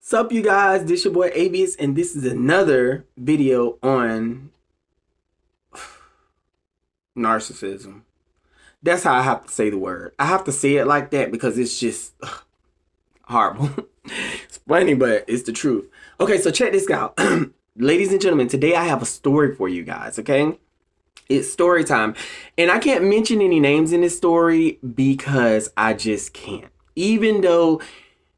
Sup you guys, this your boy Avias, and this is another video on narcissism. That's how I have to say the word. I have to say it like that because it's just horrible. It's funny, but it's the truth. Okay, so check this out. Ladies and gentlemen, today I have a story for you guys, okay? It's story time. And I can't mention any names in this story because I just can't. Even though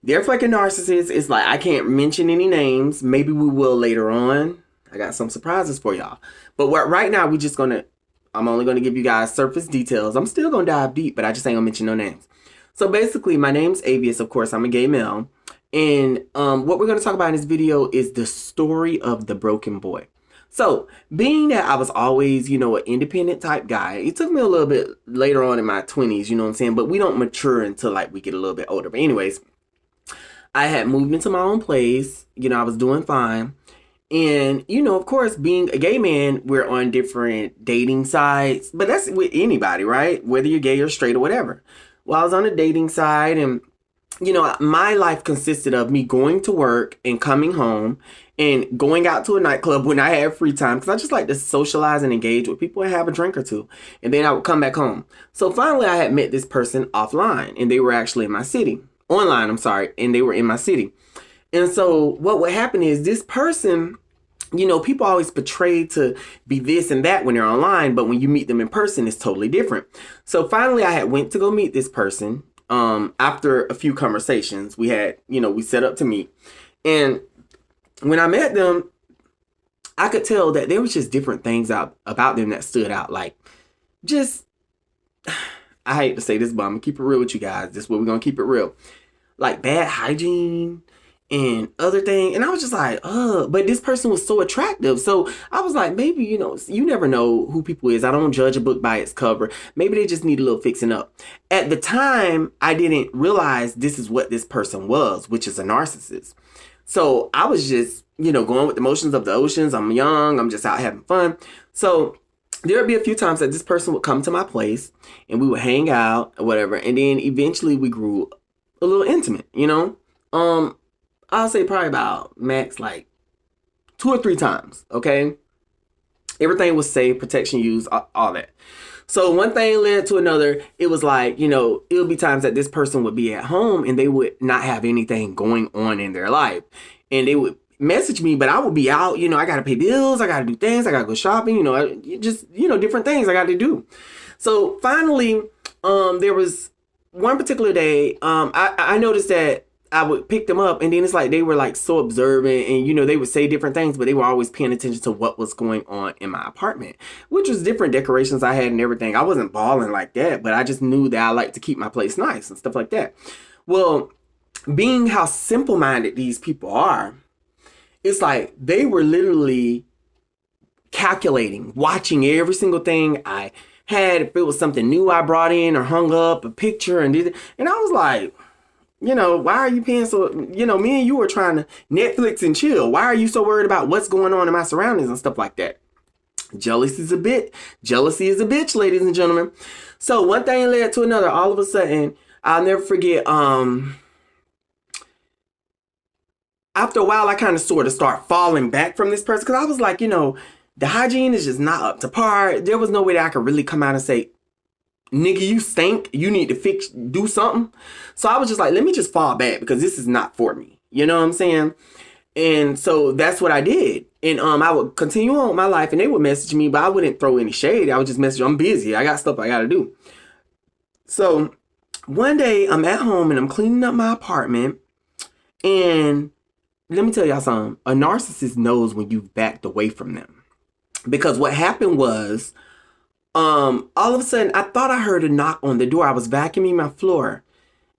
they're fucking narcissists, it's like I can't mention any names. Maybe we will later on. I got some surprises for y'all. But right now, I'm only gonna give you guys surface details. I'm still gonna dive deep, but I just ain't gonna mention no names. So basically, my name's Avias. Of course, I'm a gay male. And what we're gonna talk about in this video is the story of the broken boy. So, being that I was always, an independent type guy, it took me a little bit later on in my 20s, you know what I'm saying? But we don't mature until like we get a little bit older. But anyways, I had moved into my own place. I was doing fine. And, of course, being a gay man, we're on different dating sites. But that's with anybody, right? Whether you're gay or straight or whatever. Well, I was on a dating site and, my life consisted of me going to work and coming home and going out to a nightclub when I had free time. Because I just like to socialize and engage with people and have a drink or two. And then I would come back home. So finally, I had met this person offline. And they were actually in my city. Online, I'm sorry, and they were in my city. And so what would happen is this person, people always portray to be this and that when they're online, but when you meet them in person, it's totally different. So finally, I had went to go meet this person. After a few conversations, we had, we set up to meet. And when I met them, I could tell that there was just different things about them that stood out. Like, just, I hate to say this, but I'm going to keep it real with you guys. This is where we're going to keep it real. Like bad hygiene and other things. And I was just like, but this person was so attractive. So I was like, maybe, you never know who people is. I don't judge a book by its cover. Maybe they just need a little fixing up. At the time, I didn't realize this is what this person was, which is a narcissist. So I was just, going with the motions of the oceans. I'm young. I'm just out having fun. So there would be a few times that this person would come to my place and we would hang out or whatever. And then eventually we grew a little intimate, I'll say probably about max like 2 or 3 times. Okay. Everything was safe, protection used, all that. So one thing led to another. It was like, it would be times that this person would be at home and they would not have anything going on in their life. And they would message me, but I would be out, I got to pay bills. I got to do things. I got to go shopping, just, different things I got to do. So finally, there was one particular day, I noticed that I would pick them up and then it's like they were like so observant and, they would say different things, but they were always paying attention to what was going on in my apartment, which was different decorations I had and everything. I wasn't balling like that, but I just knew that I like to keep my place nice and stuff like that. Well, being how simple-minded these people are, it's like they were literally calculating, watching every single thing I had. If it was something new I brought in or hung up a picture and did it. And I was like, why are you paying so, me and you were trying to Netflix and chill. Why are you so worried about what's going on in my surroundings and stuff like that? Jealousy is a bitch, ladies and gentlemen. So one thing led to another. All of a sudden, I'll never forget, after a while, I kind of sort of start falling back from this person. Because I was like, the hygiene is just not up to par. There was no way that I could really come out and say, nigga, you stink. You need to do something. So I was just like, let me just fall back because this is not for me. You know what I'm saying? And so that's what I did. And I would continue on with my life and they would message me, but I wouldn't throw any shade. I would just message, I'm busy. I got stuff I got to do. So one day I'm at home and I'm cleaning up my apartment. And let me tell y'all something. A narcissist knows when you've backed away from them. Because what happened was, all of a sudden, I thought I heard a knock on the door. I was vacuuming my floor.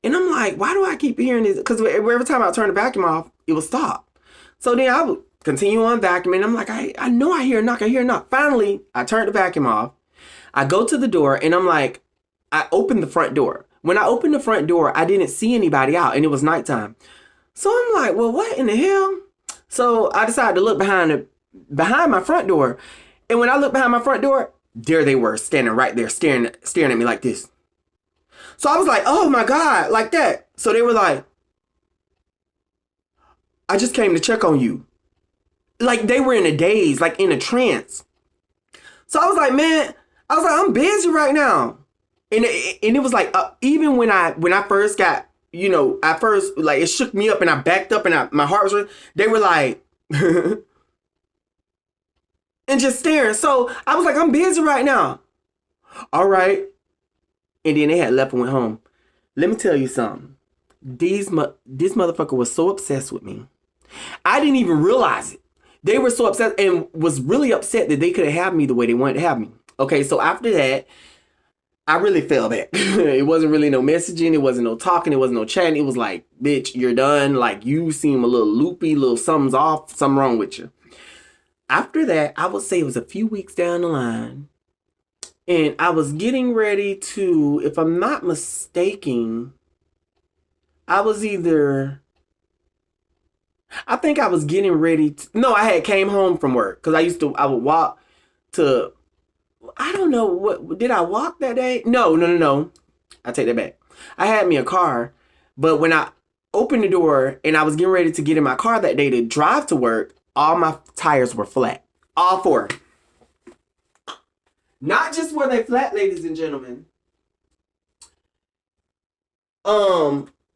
And I'm like, why do I keep hearing this? Because every time I turn the vacuum off, it would stop. So then I would continue on vacuuming. I'm like, I know I hear a knock. I hear a knock. Finally, I turned the vacuum off. I go to the door and I'm like, I opened the front door. When I opened the front door, I didn't see anybody out and it was nighttime. So I'm like, well, what in the hell? So I decided to look behind my front door. And when I looked behind my front door, there they were standing right there staring at me like this. So I was like, oh my God, like that. So they were like, I just came to check on you. Like, they were in a daze, like in a trance. So I was like, man, I'm busy right now. And it was like, even when I first got, at first, like, it shook me up and I backed up and my heart was, they were like, and just staring. So I was like, I'm busy right now. All right. And then they had left and went home. Let me tell you something. This motherfucker was so obsessed with me. I didn't even realize it. They were so upset and was really upset that they couldn't have me the way they wanted to have me. Okay, so after that, I really fell back. It wasn't really no messaging. It wasn't no talking. It wasn't no chatting. It was like, bitch, you're done. Like, you seem a little loopy, something's off, something wrong with you. After that, I would say it was a few weeks down the line. And I was getting ready to, if I'm not mistaken, I think I was getting ready to, no, I had came home from work. Because I would walk to, I don't know, did I walk that day? No. I take that back. I had me a car, but when I opened the door and I was getting ready to get in my car that day to drive to work, all my tires were flat. All four. Not just were they flat, ladies and gentlemen.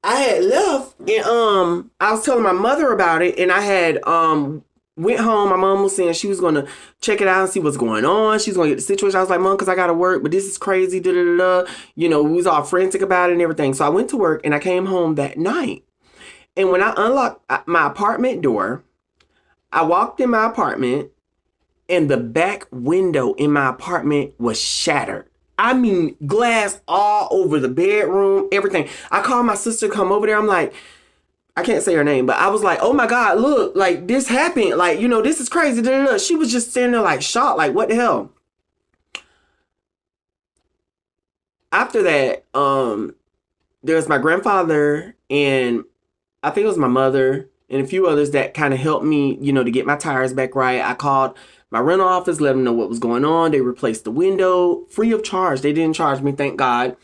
I had left and I was telling my mother about it, and I had went home. My mom was saying she was gonna check it out and see what's going on. She's gonna get the situation. I was like, Mom, because I gotta work, but this is crazy. We was all frantic about it and everything. So I went to work and I came home that night. And when I unlocked my apartment door, I walked in my apartment and the back window in my apartment was shattered. I mean, glass all over the bedroom, everything. I called my sister to come over there. I'm like, I can't say her name, but I was like, oh my God, look, like this happened. Like, this is crazy. She was just standing there like shocked, like what the hell? After that, there's my grandfather and I think it was my mother and a few others that kind of helped me, to get my tires back right. I called my rental office, let them know what was going on. They replaced the window free of charge. They didn't charge me, thank God.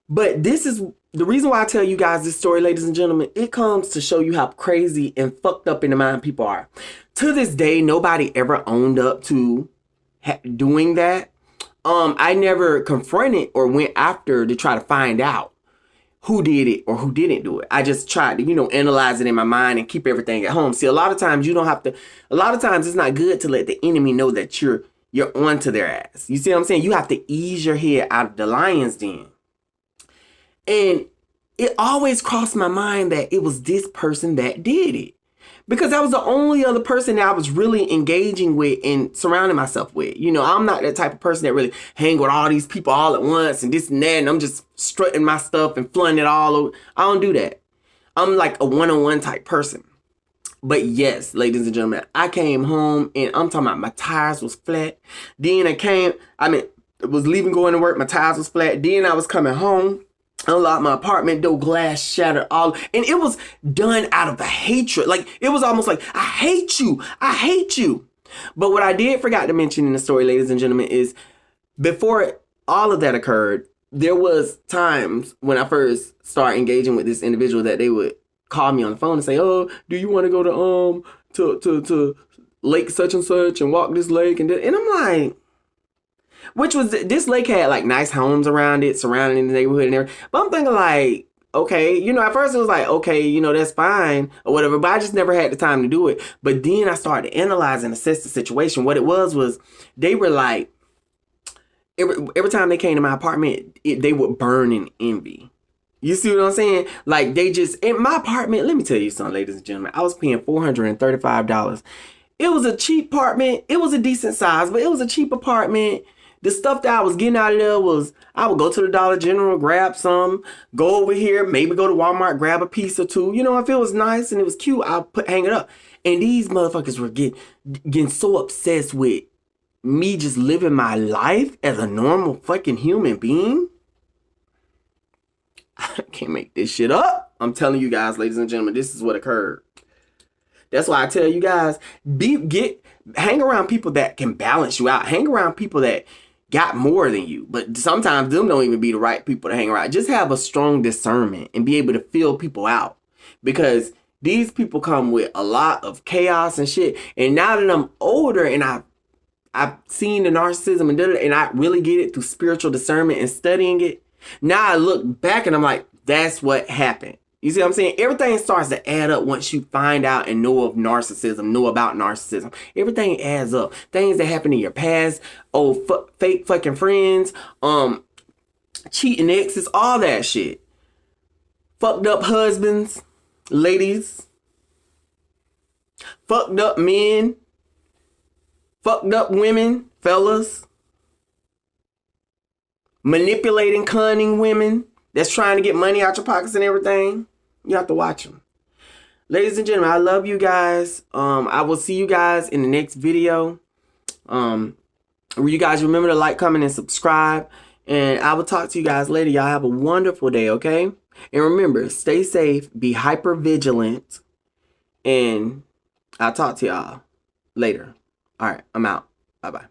But this is the reason why I tell you guys this story, ladies and gentlemen. It comes to show you how crazy and fucked up in the mind people are. To this day, nobody ever owned up to doing that. I never confronted or went after to try to find out who did it or who didn't do it. I just tried to, analyze it in my mind and keep everything at home. See, a lot of times it's not good to let the enemy know that you're onto their ass. You see what I'm saying? You have to ease your head out of the lion's den. And it always crossed my mind that it was this person that did it. Because that was the only other person that I was really engaging with and surrounding myself with. I'm not that type of person that really hang with all these people all at once and this and that. And I'm just strutting my stuff and flaunting it all over. I don't do that. I'm like a one-on-one type person. But yes, ladies and gentlemen, I came home and I'm talking about my tires was flat. Then was leaving going to work. My tires was flat. Then I was coming home. Unlocked my apartment door, glass shattered all, and it was done out of a hatred. Like, it was almost like, I hate you. But what I did forgot to mention in the story, ladies and gentlemen, is before all of that occurred, there was times when I first started engaging with this individual that they would call me on the phone and say, oh, do you want to go to lake such and such and walk this lake? And I'm like, this lake had like nice homes around it, surrounding the neighborhood and everything. But I'm thinking like, okay, at first it was like, okay, that's fine or whatever. But I just never had the time to do it. But then I started to analyze and assess the situation. What it was they were like, every time they came to my apartment, they would burn in envy. You see what I'm saying? Like, they just, in my apartment, let me tell you something, ladies and gentlemen. I was paying $435. It was a cheap apartment. It was a decent size, but it was a cheap apartment. The stuff that I was getting out of there was, I would go to the Dollar General, grab some, go over here, maybe go to Walmart, grab a piece or two. If it was nice and it was cute, I'll hang it up. And these motherfuckers were getting so obsessed with me just living my life as a normal fucking human being. I can't make this shit up. I'm telling you guys, ladies and gentlemen, this is what occurred. That's why I tell you guys, hang around people that can balance you out. Hang around people that got more than you. But sometimes them don't even be the right people to hang around. Just have a strong discernment and be able to feel people out. Because These people come with a lot of chaos and shit. And now that I'm older and I've seen the narcissism and I really get it through spiritual discernment and studying it. Now I look back and I'm like, that's what happened. You see what I'm saying? Everything starts to add up once you find out and know of narcissism, know about narcissism. Everything adds up. Things that happen in your past, fake fucking friends, cheating exes, all that shit. Fucked up husbands, ladies. Fucked up men. Fucked up women, fellas. Manipulating, cunning women that's trying to get money out your pockets and everything. You have to watch them. Ladies and gentlemen, I love you guys. I will see you guys in the next video. You guys remember to like, comment, and subscribe. And I will talk to you guys later. Y'all have a wonderful day, okay? And remember, stay safe, be hyper vigilant, and I'll talk to y'all later. All right, I'm out. Bye-bye.